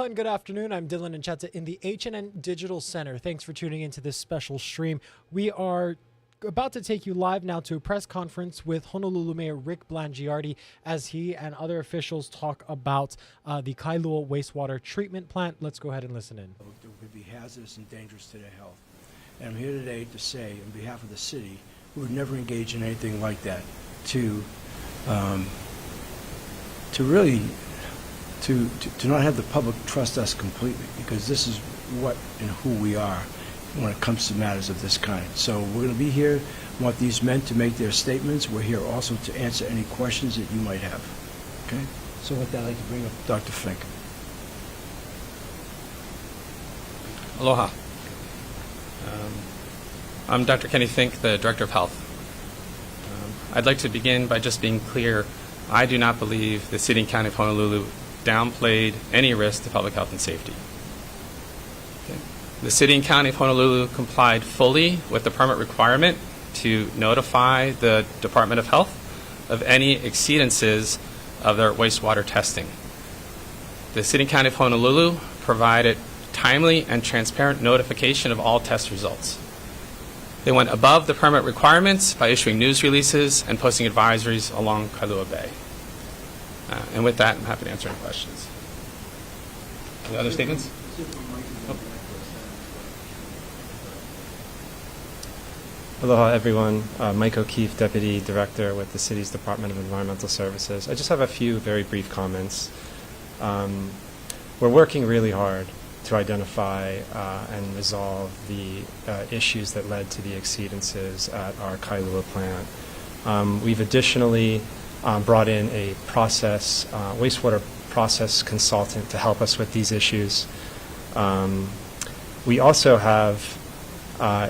and good afternoon. I'm Dylan Ancheta in the H&N Digital Center. Thanks for tuning into this special stream. We are about to take you live now to a press conference with Honolulu Mayor Rick Blangiardi as he and other officials talk about the Kailua Wastewater Treatment Plant. Let's go ahead and listen in. It would be hazardous and dangerous to their health. And I'm here today to say, on behalf of the city, we would never engage in anything like that to not have the public trust us completely, because this is what and who we are when it comes to matters of this kind. So we're going to be here. I want these men to make their statements. We're here also to answer any questions that you might have. Okay? So with that, I'd like to bring up Dr. Fink. Aloha. I'm Dr. Kenny Fink, the Director of Health. I'd like to begin by just being clear. I do not believe the City and County of Honolulu downplayed any risk to public health and safety. Okay. The City and County of Honolulu complied fully with the permit requirement to notify the Department of Health of any exceedances of their wastewater testing. The City and County of Honolulu provided timely and transparent notification of all test results. They went above the permit requirements by issuing news releases and posting advisories along Kailua Bay. And with that, I'm happy to answer any questions. Any other statements? Aloha, everyone. Mike O'Keefe, Deputy Director with the City's Department of Environmental Services. I just have a few very brief comments. We're working really hard to identify and resolve the issues that led to the exceedances at our Kailua plant. We've additionally brought in a wastewater process consultant to help us with these issues. We also have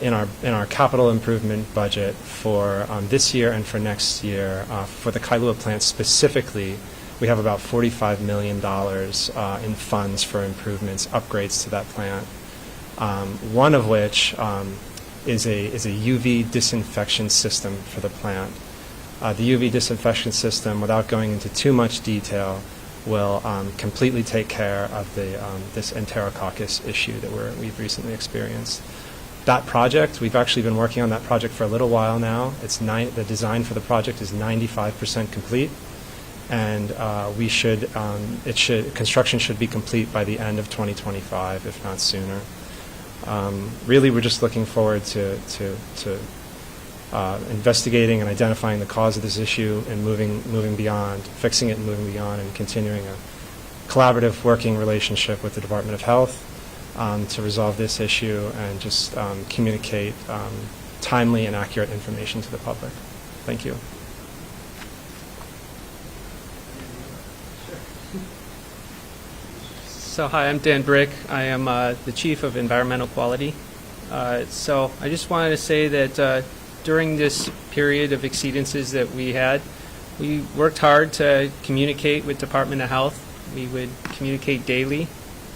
in our capital improvement budget for this year and for next year, for the Kailua plant specifically, we have about $45 million in funds for improvements, upgrades to that plant. One of which is a UV disinfection system for the plant. The UV disinfection system, without going into too much detail, will completely take care of this enterococcus issue that we've recently experienced. That project, we've actually been working on that project for a little while now. The design for the project is 95% complete, and construction should be complete by the end of 2025, if not sooner. Really, we're just looking forward to investigating and identifying the cause of this issue and moving beyond, fixing it and moving beyond, and continuing a collaborative working relationship with the Department of Health to resolve this issue and just communicate timely and accurate information to the public. Thank you. So hi, I'm Dan Brick. I am the Chief of Environmental Quality. So I just wanted to say that during this period of exceedances that we had, we worked hard to communicate with Department of Health. We would communicate daily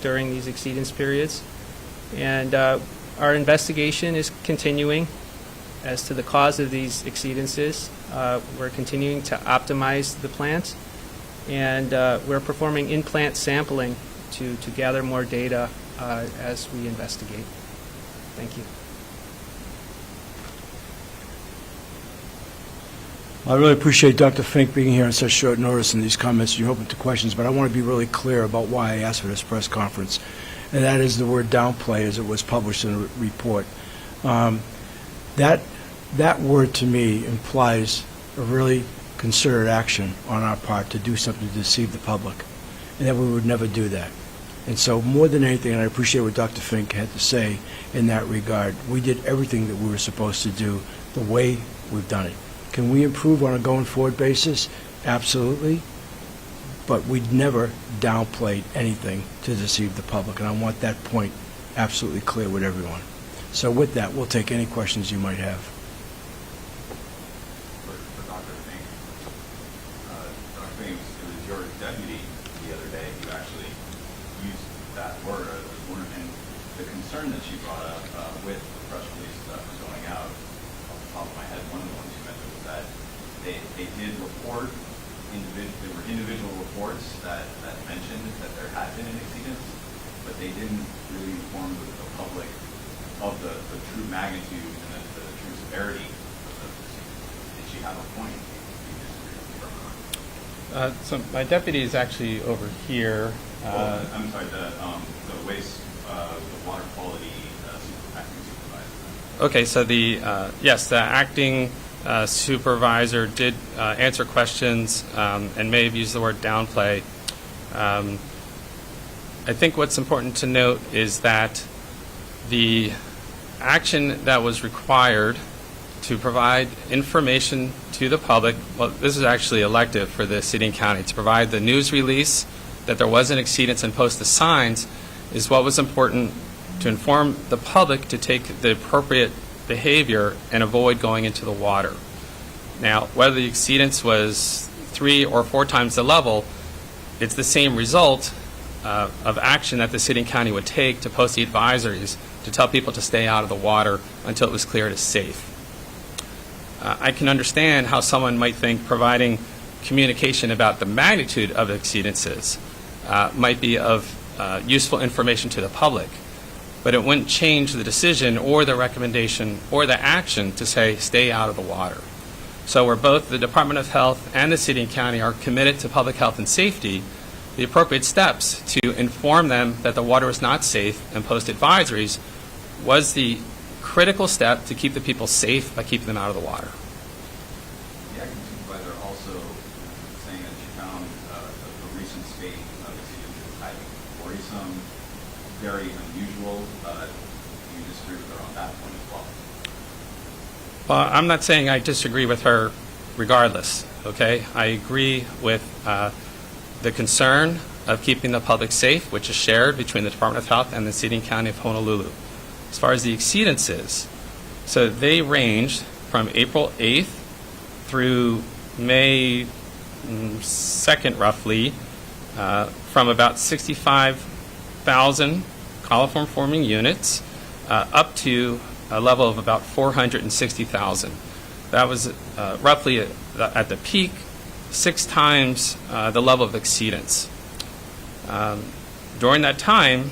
during these exceedance periods. And our investigation is continuing as to the cause of these exceedances. We're continuing to optimize the plant, and we're performing in-plant sampling to gather more data as we investigate. Thank you. I really appreciate Dr. Fink being here on such short notice and these comments. You're open to questions, but I want to be really clear about why I asked for this press conference, and that is the word downplay as it was published in the report. That word to me implies a really concerted action on our part to do something to deceive the public, and that we would never do that. And so more than anything, and I appreciate what Dr. Fink had to say in that regard, we did everything that we were supposed to do the way we've done it. Can we improve on a going forward basis? Absolutely. But we'd never downplayed anything to deceive the public, and I want that point absolutely clear with everyone. So with that, we'll take any questions you might have. For Dr. Fink, Dr. Fink, it was your deputy the other day who actually used that word. I was wondering, and the concern that she brought up with the press release that was going out, off the top of my head, one of the ones you mentioned was that they did report, there were individual reports that mentioned that there had been an exceedance. they didn't really inform the public of the true magnitude and the true severity of the procedure. Did she have a point? Do you disagree with her? So my deputy is actually over here. I'm sorry, the water quality acting supervisor. Okay, so yes, the acting supervisor did answer questions and may have used the word downplay. I think what's important to note is that the action that was required to provide information to the public, well, this is actually elective for the city and county, to provide the news release that there was an exceedance and post the signs is what was important to inform the public to take the appropriate behavior and avoid going into the water. Now, whether the exceedance was 3 or 4 times the level, it's the same result of action that the city and county would take to post the advisories to tell people to stay out of the water until it was cleared as safe. I can understand how someone might think providing communication about the magnitude of exceedances might be of useful information to the public, but it wouldn't change the decision or the recommendation or the action to say stay out of the water. So where both the Department of Health and the city and county are committed to public health and safety, the appropriate steps to inform them that the water is not safe and post advisories was the critical step to keep the people safe by keeping them out of the water. The acting supervisor also saying that she found the recent spate of exceedances highly worrisome, very unusual. Do you disagree with her on that point as well? Well, I'm not saying I disagree with her regardless, okay? I agree with the concern of keeping the public safe, which is shared between the Department of Health and the City and County of Honolulu. As far as the exceedances, so they ranged from April 8th through May 2nd, roughly, from about 65,000 coliform forming units up to a level of about 460,000. That was roughly at the peak 6 times the level of exceedance. During that time,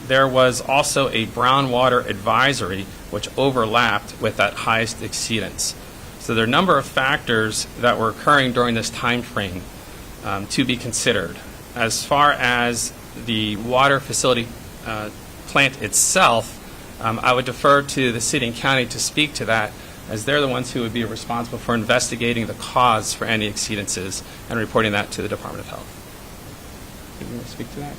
there was also a brown water advisory which overlapped with that highest exceedance. So there are a number of factors that were occurring during this time frame to be considered. As far as the water facility plant itself, I would defer to the city and county to speak to that, as they're the ones who would be responsible for investigating the cause for any exceedances and reporting that to the Department of Health. Can you speak to that?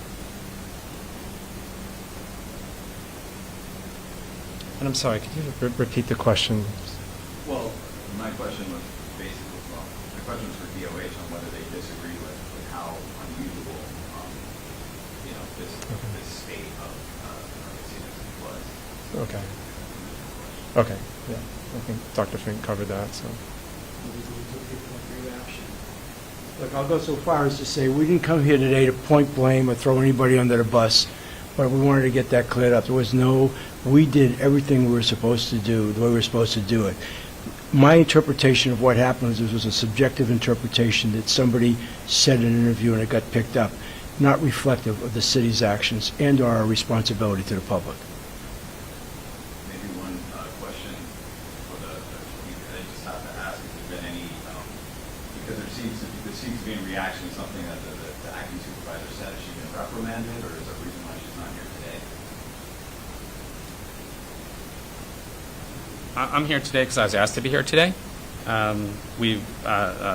And I'm sorry, could you repeat the question? Well, my question was basically, well, the question was for DOH on whether they disagree with how unusual, this state of exceedances was. Okay. Okay, yeah. I think Dr. Fink covered that, so. Look, I'll go so far as to say we didn't come here today to point blame or throw anybody under the bus, but we wanted to get that cleared up. We did everything we were supposed to do, the way we were supposed to do it. My interpretation of what happened was a subjective interpretation that somebody said in an interview and it got picked up, not reflective of the city's actions and our responsibility to the public. Maybe one question for I just have to ask if there's been any, because there seems to be a reaction to something that the acting supervisor said. Has she been reprimanded, or is there a reason why she's not here today? I'm here today because I was asked to be here today. We've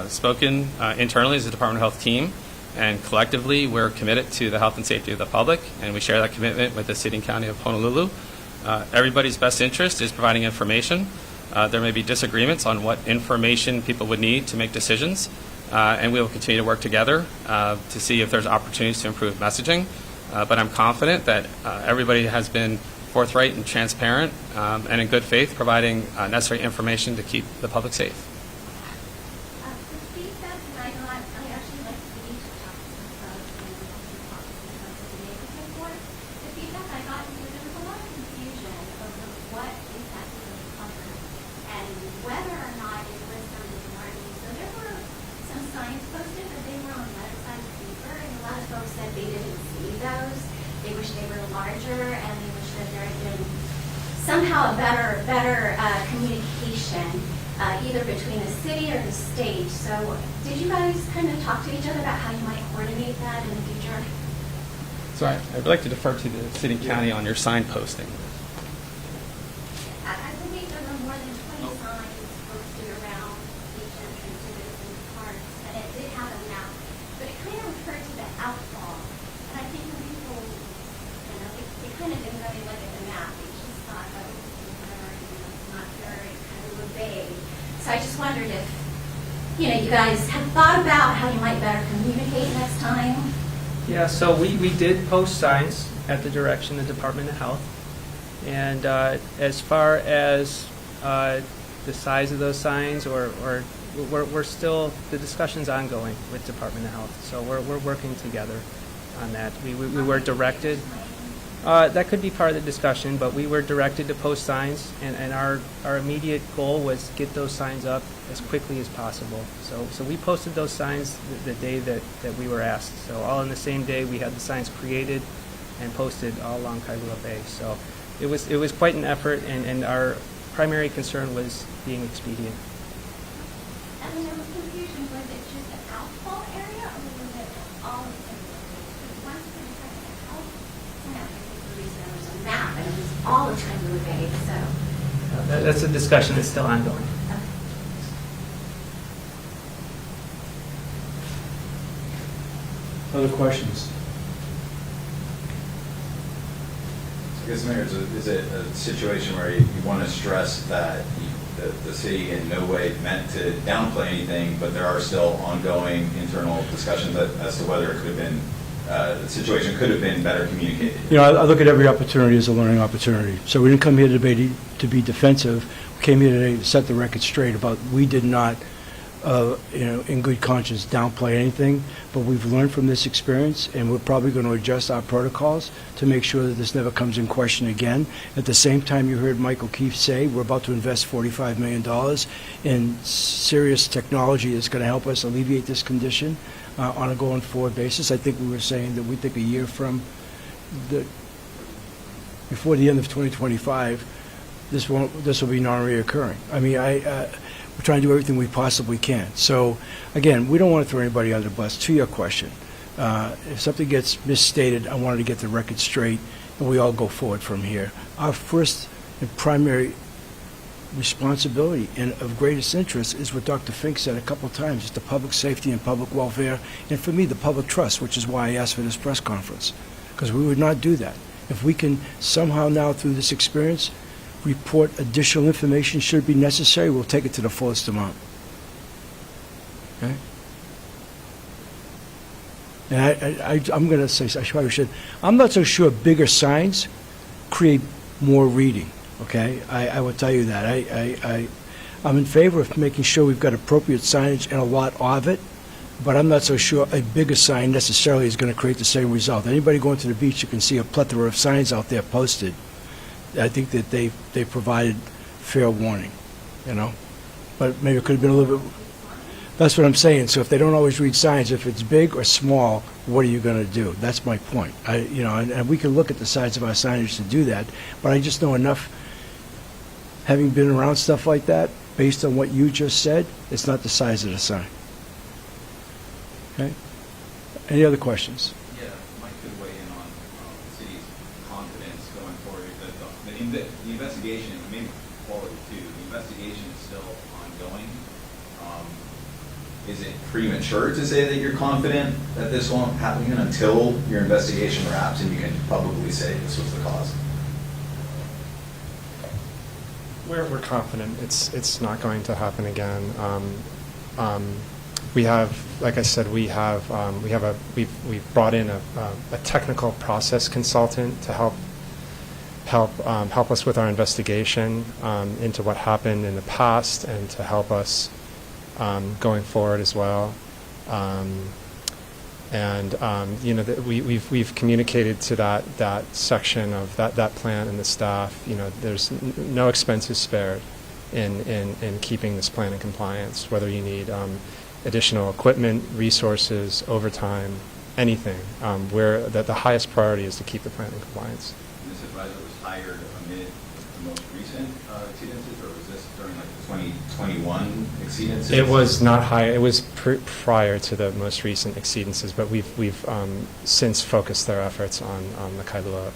spoken internally as a Department of Health team, and collectively we're committed to the health and safety of the public, and we share that commitment with the City and County of Honolulu. Everybody's best interest is providing information. There may be disagreements on what information people would need to make decisions, and we will continue to work together to see if there's opportunities to improve messaging. But I'm confident that everybody has been forthright and transparent and in good faith providing necessary information to keep the public safe. The feedback that I got, I actually like to each talk to folks and talk to the neighborhood board. The feedback I got was there was a lot of confusion over what exactly was covered and whether or not it was under the warranty. So there were some signs posted, but they were on letter-sized paper, and a lot of folks said they didn't see those. larger, and they wish that there had been somehow a better communication, either between the city or the state. So did you guys kind of talk to each other about how you might coordinate that in the future? So I'd like to defer to the city and county on your sign posting. I believe there were more than 20 signs posted around each entrance to this in parks, and it did have a map, but it kind of referred to the outfall. And I think when people, they kind of didn't really look at the map. They just thought, oh, it's not very kind of vague. So I just wondered if, you guys have thought about how you might better communicate next time. Yeah, so we did post signs at the direction of the Department of Health. And as far as the size of those signs, or we're still, the discussion's ongoing with Department of Health. So we're working together on that. We were directed, that could be part of the discussion, but we were directed to post signs, and our immediate goal was get those signs up as quickly as possible. So we posted those signs the day that we were asked. So all in the same day, we had the signs created and posted all along Kailua Bay. So it was quite an effort, and our primary concern was being expedient. And then there was confusion, was it just the outfall area, or was it all of the Because once we decided the health map, I think the reason there was a map, and it was all of Kailua Bay, so. That's a discussion that's still ongoing. Other questions? I guess, Mayor, is it a situation where you want to stress that the city in no way meant to downplay anything, but there are still ongoing internal discussions as to whether it could have been, the situation could have been better communicated? I look at every opportunity as a learning opportunity. So we didn't come here today to be defensive. We came here today to set the record straight about we did not, in good conscience, downplay anything. But we've learned from this experience, and we're probably going to adjust our protocols to make sure that this never comes in question again. At the same time, you heard Mike O'Keefe say we're about to invest $45 million in serious technology that's going to help us alleviate this condition on a going forward basis. I think we were saying that we think a year from before the end of 2025, this will be non-reoccurring. I mean, we're trying to do everything we possibly can. So, again, we don't want to throw anybody under the bus. To your question, if something gets misstated, I wanted to get the record straight, and we all go forward from here. Our first and primary responsibility and of greatest interest is what Dr. Fink said a couple times. It's the public safety and public welfare, and for me, the public trust, which is why I asked for this press conference, because we would not do that. If we can somehow now, through this experience, report additional information should be necessary, we'll take it to the fullest amount. Okay? And I'm going to say, I probably should, I'm not so sure bigger signs create more reading. Okay? I will tell you that. I'm in favor of making sure we've got appropriate signage and a lot of it, but I'm not so sure a bigger sign necessarily is going to create the same result. Anybody going to the beach, you can see a plethora of signs out there posted. I think that they provided fair warning, but maybe it could have been a little bit. That's what I'm saying. So if they don't always read signs, if it's big or small, what are you going to do? That's my point. And we can look at the size of our signage to do that, but I just know enough, having been around stuff like that, based on what you just said, it's not the size of the sign. Okay? Any other questions? Yeah, Mike could weigh in on the city's confidence going forward. The investigation, maybe quality too, the investigation is still ongoing. Is it premature to say that you're confident that this won't happen again until your investigation wraps and you can publicly say this was the cause? We're confident it's not going to happen again. We have, like I said, we've brought in a technical process consultant to help us with our investigation into what happened in the past and to help us going forward as well. We've communicated to that section of that plant and the staff. There's no expenses spared in keeping this plant in compliance. Whether you need additional equipment, resources, overtime, anything. Where the highest priority is to keep the plant in compliance. This advisor was hired amid the most recent exceedances, or was this during like the 2021 exceedances? It was not high. It was prior to the most recent exceedances, but we've since focused their efforts on the Kailua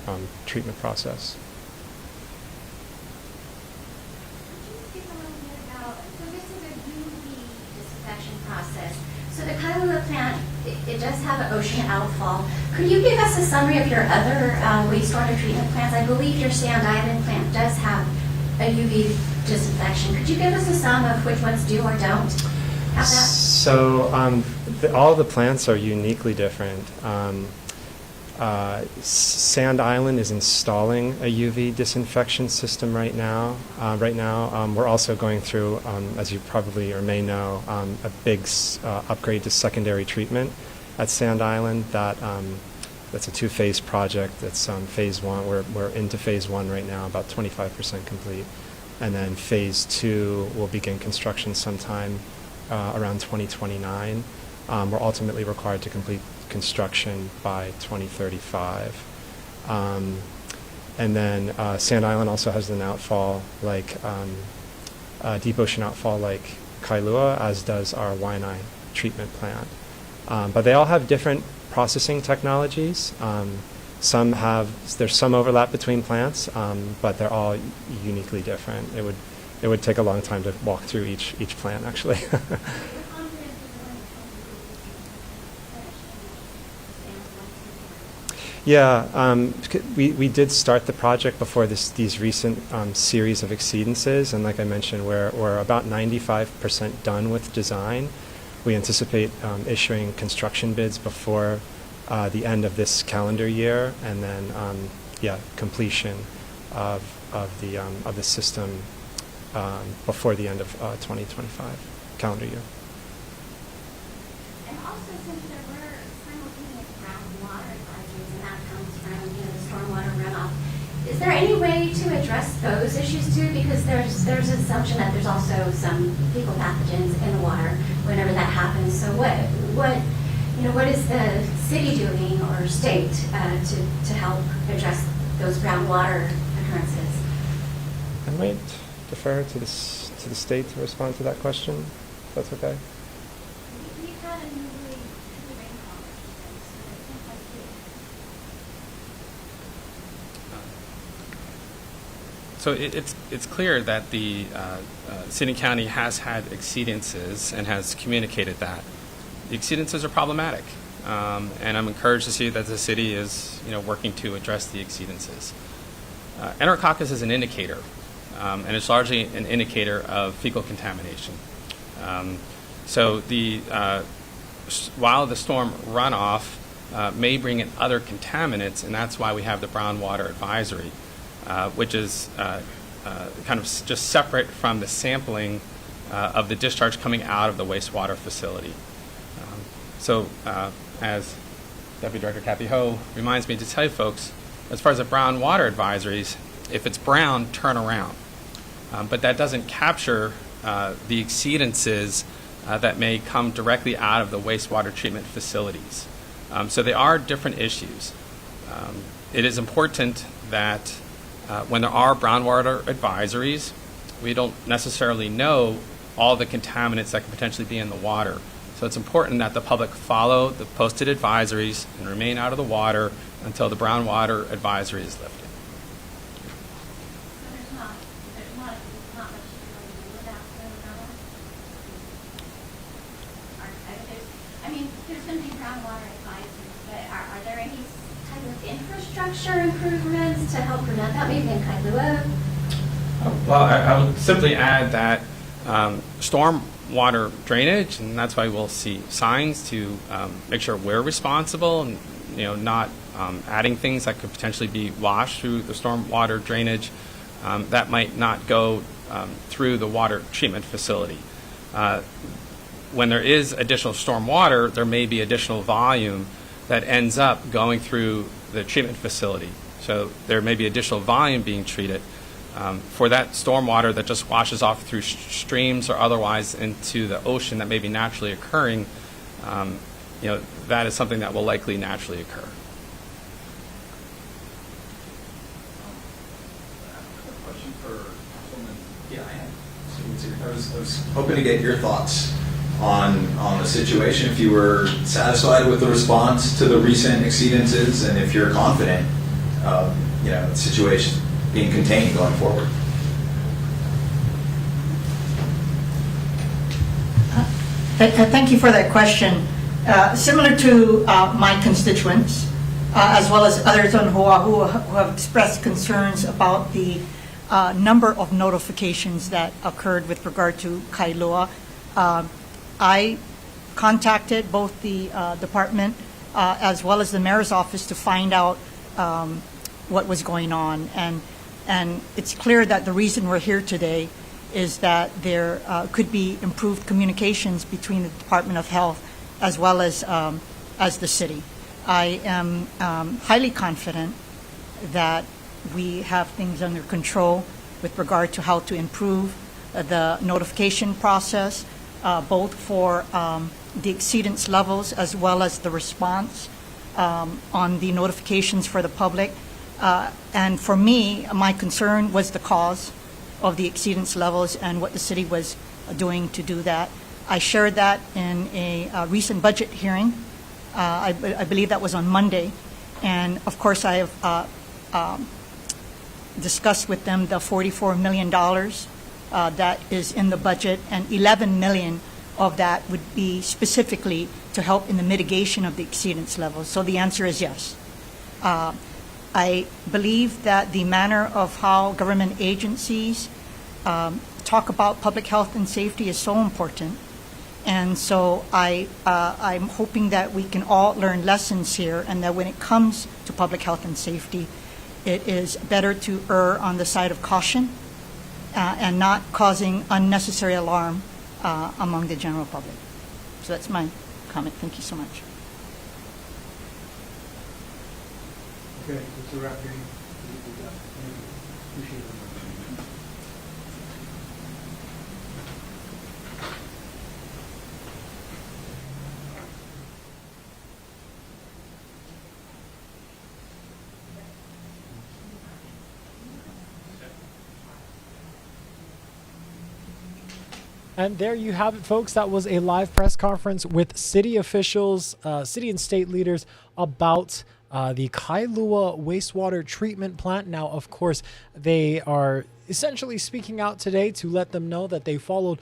treatment process. Could you speak a little bit about, so this is a UV disinfection process. So the Kailua plant, it does have an ocean outfall. Could you give us a summary of your other wastewater treatment plants? I believe your Sand Island plant does have a UV disinfection. Could you give us a sum of which ones do or don't have that? So all the plants are uniquely different. Sand Island is installing a UV disinfection system right now. We're also going through, as you probably or may know, a big upgrade to secondary treatment at Sand Island. That's a 2-phase project. That's phase 1. We're into phase 1 right now, about 25% complete. And then phase 2 will begin construction sometime around 2029. We're ultimately required to complete construction by 2035. And then Sand Island also has an outfall like deep ocean outfall like Kailua, as does our Waianae treatment plant. But they all have different processing technologies. There's some overlap between plants, but they're all uniquely different. It would take a long time to walk through each plant, actually. Yeah, we did start the project before these recent series of exceedances, and like I mentioned, we're about 95% done with design. We anticipate issuing construction bids before the end of this calendar year, and then completion of the system before the end of 2025 calendar year. And also, since there were simultaneous groundwater advisories, and that comes from the stormwater runoff, is there any way to address those issues too? Because there's an assumption that there's also some fecal pathogens in the water whenever that happens. So what is the city doing or state to help address those groundwater occurrences? I might defer to the state to respond to that question, if that's okay. We've had a newly rainfall recently, so I think that's good. So it's clear that the city and county has had exceedances and has communicated that. The exceedances are problematic, and I'm encouraged to see that the city is working to address the exceedances. Enterococcus is an indicator, and it's largely an indicator of fecal contamination. So while the storm runoff may bring in other contaminants, and that's why we have the brown water advisory, which is kind of just separate from the sampling of the discharge coming out of the wastewater facility. So as Deputy Director Kathy Ho reminds me to tell you folks, as far as the brown water advisories, if it's brown, turn around. But that doesn't capture the exceedances that may come directly out of the wastewater treatment facilities. So they are different issues. It is important that when there are brown water advisories, we don't necessarily know all the contaminants that could potentially be in the water. So it's important that the public follow the posted advisories and remain out of the water until the brown water advisory is lifted. So there's not much you can do with that, there's going to be groundwater advisories, but are there any type of infrastructure improvements to help prevent that, maybe in Kailua? Well, I would simply add that stormwater drainage, and that's why we'll see signs to make sure we're responsible and not adding things that could potentially be washed through the stormwater drainage that might not go through the water treatment facility. When there is additional storm water, there may be additional volume that ends up going through the treatment facility. So there may be additional volume being treated for that storm water that just washes off through streams or otherwise into the ocean that may be naturally occurring. that is something that will likely naturally occur. Question for Councilman. Yeah, I am. I was hoping to get your thoughts on the situation, if you were satisfied with the response to the recent exceedances, and if you're confident the situation being contained going forward. Thank you for that question. Similar to my constituents, as well as others on Oahu who have expressed concerns about the number of notifications that occurred with regard to Kailua, I contacted both the department as well as the mayor's office to find out what was going on. And it's clear that the reason we're here today is that there could be improved communications between the Department of Health as well as the city. I am highly confident that we have things under control with regard to how to improve the notification process, both for the exceedance levels as well as the response on the notifications for the public. And for me, my concern was the cause of the exceedance levels and what the city was doing to do that. I shared that in a recent budget hearing. I believe that was on Monday. And of course, I have discussed with them the $44 million that is in the budget, and $11 million of that would be specifically to help in the mitigation of the exceedance levels. So the answer is yes. I believe that the manner of how government agencies talk about public health and safety is so important. And so I'm hoping that we can all learn lessons here, and that when it comes to public health and safety, it is better to err on the side of caution and not causing unnecessary alarm among the general public. So that's my comment. Thank you so much. Okay, that's a wrap. Thank you. Appreciate it. And there you have it, folks. That was a live press conference with city officials, city and state leaders about the Kailua wastewater treatment plant. Now, of course, they are essentially speaking out today to let us know that they followed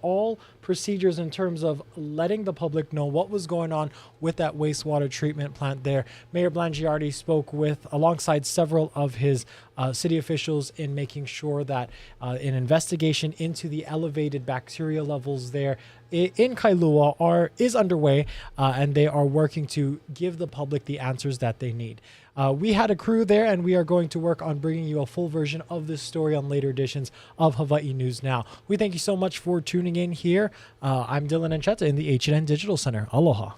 all procedures in terms of letting the public know what was going on with that wastewater treatment plant there. Mayor Blangiardi spoke alongside several of his city officials in making sure that an investigation into the elevated bacteria levels there in Kailua is underway, and they are working to give the public the answers that they need. We had a crew there, and we are going to work on bringing you a full version of this story on later editions of Hawaii News Now. We thank you so much for tuning in here. I'm Dylan Ancheta in the H&N Digital Center. Aloha.